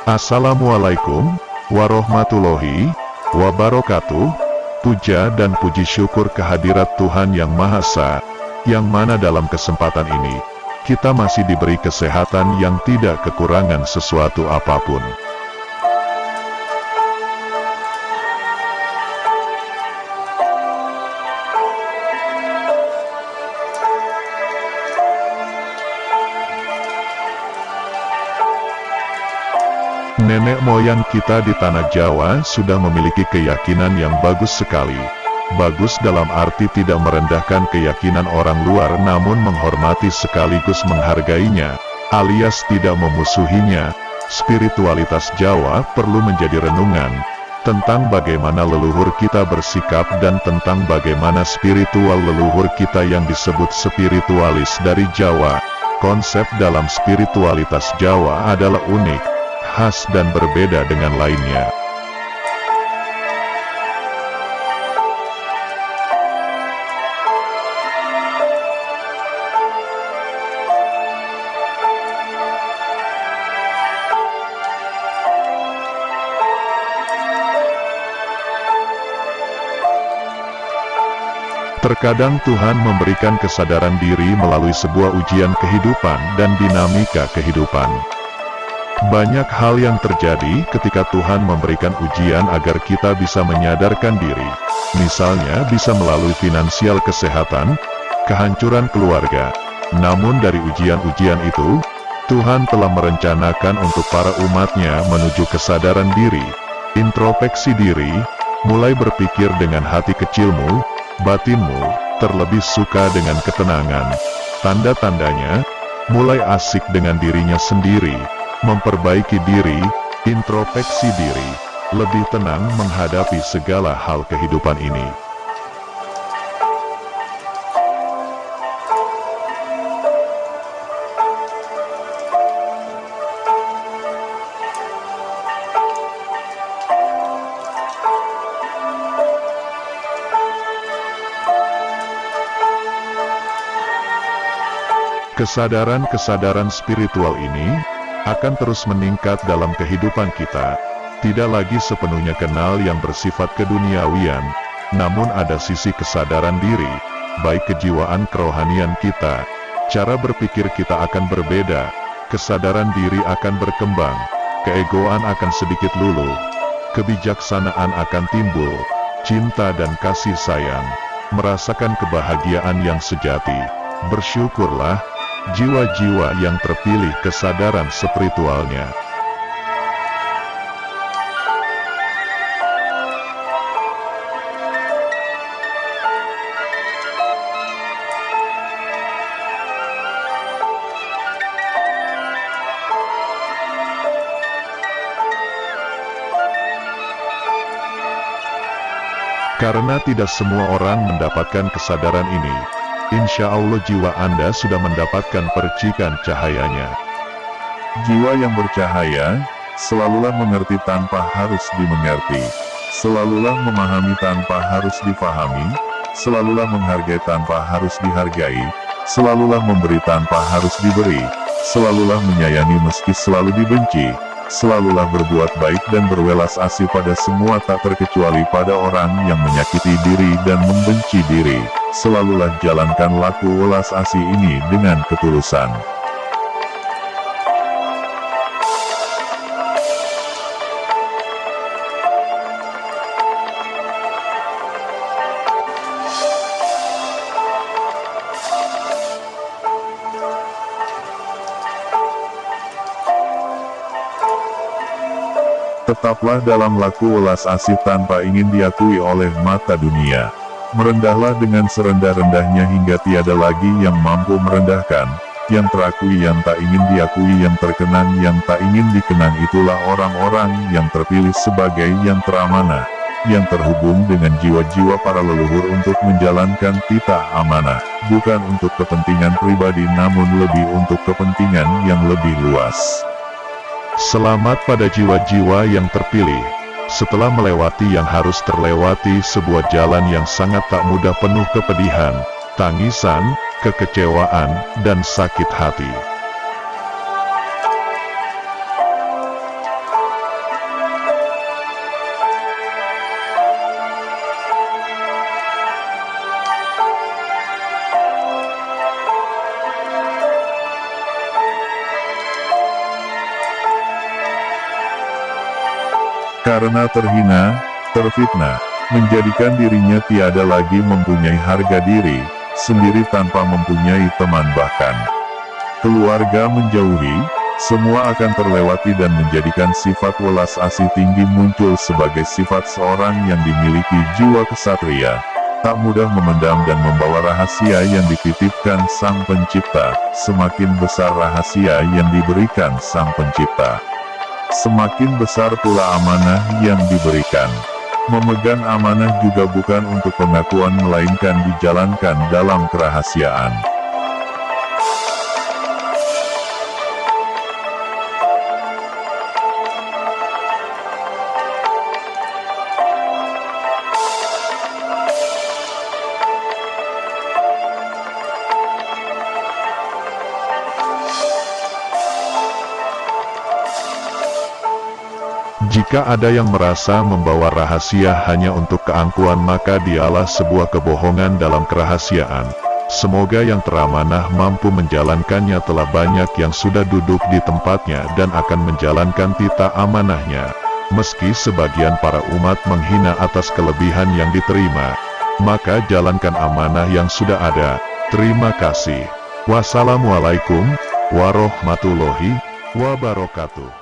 Assalamualaikum warahmatullahi wabarakatuh. Puja dan puji syukur kehadirat Tuhan Yang Maha Esa, yang mana dalam kesempatan ini, kita masih diberi kesehatan yang tidak kekurangan sesuatu apapun. Nenek moyang kita di tanah Jawa sudah memiliki keyakinan yang bagus sekali. Bagus dalam arti tidak merendahkan keyakinan orang luar namun menghormati sekaligus menghargainya, alias tidak memusuhinya. Spiritualitas Jawa perlu menjadi renungan tentang bagaimana leluhur kita bersikap dan tentang bagaimana spiritual leluhur kita yang disebut spiritualis dari Jawa. Konsep dalam spiritualitas Jawa adalah unik, khas dan berbeda dengan lainnya. Terkadang Tuhan memberikan kesadaran diri melalui sebuah ujian kehidupan dan dinamika kehidupan. Banyak hal yang terjadi ketika Tuhan memberikan ujian agar kita bisa menyadarkan diri. Misalnya bisa melalui finansial kesehatan, kehancuran keluarga. Namun dari ujian-ujian itu, Tuhan telah merencanakan untuk para umatnya menuju kesadaran diri, introspeksi diri, mulai berpikir dengan hati kecilmu, batinmu, terlebih suka dengan ketenangan. Tanda-tandanya, mulai asik dengan dirinya sendiri, memperbaiki diri, introspeksi diri, lebih tenang menghadapi segala hal kehidupan ini. Kesadaran-kesadaran spiritual ini akan terus meningkat dalam kehidupan kita, tidak lagi sepenuhnya kenal yang bersifat keduniawian, namun ada sisi kesadaran diri, baik kejiwaan kerohanian kita, cara berpikir kita akan berbeda, kesadaran diri akan berkembang, keegoan akan sedikit luluh, kebijaksanaan akan timbul, cinta dan kasih sayang, merasakan kebahagiaan yang sejati. Bersyukurlah jiwa-jiwa yang terpilih kesadaran spiritualnya. Karena tidak semua orang mendapatkan kesadaran ini, insya Allah jiwa Anda sudah mendapatkan percikan cahayanya. Jiwa yang bercahaya, selalulah mengerti tanpa harus dimengerti, selalulah memahami tanpa harus difahami, selalulah menghargai tanpa harus dihargai, selalulah memberi tanpa harus diberi, selalulah menyayangi meski selalu dibenci, selalulah berbuat baik dan berwelas asih pada semua tak terkecuali pada orang yang menyakiti diri dan membenci diri. Selalulah jalankan laku welas asih ini dengan ketulusan. Tetaplah dalam laku welas asih tanpa ingin diakui oleh mata dunia. Merendahlah dengan serendah-rendahnya hingga tiada lagi yang mampu merendahkan, yang terakui yang tak ingin diakui, yang terkenang yang tak ingin dikenang. Itulah orang-orang yang terpilih sebagai yang teramanah, yang terhubung dengan jiwa-jiwa para leluhur untuk menjalankan titah amanah, bukan untuk kepentingan pribadi namun lebih untuk kepentingan yang lebih luas. Selamat pada jiwa-jiwa yang terpilih. Setelah melewati yang harus terlewati, sebuah jalan yang sangat tak mudah, penuh kepedihan, tangisan, kekecewaan, dan sakit hati. Karena terhina, terfitnah, menjadikan dirinya tiada lagi mempunyai harga diri, sendiri tanpa mempunyai teman bahkan keluarga menjauhi, semua akan terlewati dan menjadikan sifat welas asih tinggi muncul sebagai sifat seorang yang dimiliki jiwa kesatria, tak mudah memendam dan membawa rahasia yang dititipkan Sang Pencipta. Semakin besar rahasia yang diberikan Sang Pencipta, semakin besar pula amanah yang diberikan. Memegang amanah juga bukan untuk pengakuan melainkan dijalankan dalam kerahasiaan. Jika ada yang merasa membawa rahasia hanya untuk keangkuhan, maka dialah sebuah kebohongan dalam kerahasiaan. Semoga yang teramanah mampu menjalankannya. Telah banyak yang sudah duduk di tempatnya dan akan menjalankan titah amanahnya. Meski sebagian para umat menghina atas kelebihan yang diterima, maka jalankan amanah yang sudah ada. Terima kasih. Wassalamualaikum warahmatullahi wabarakatuh.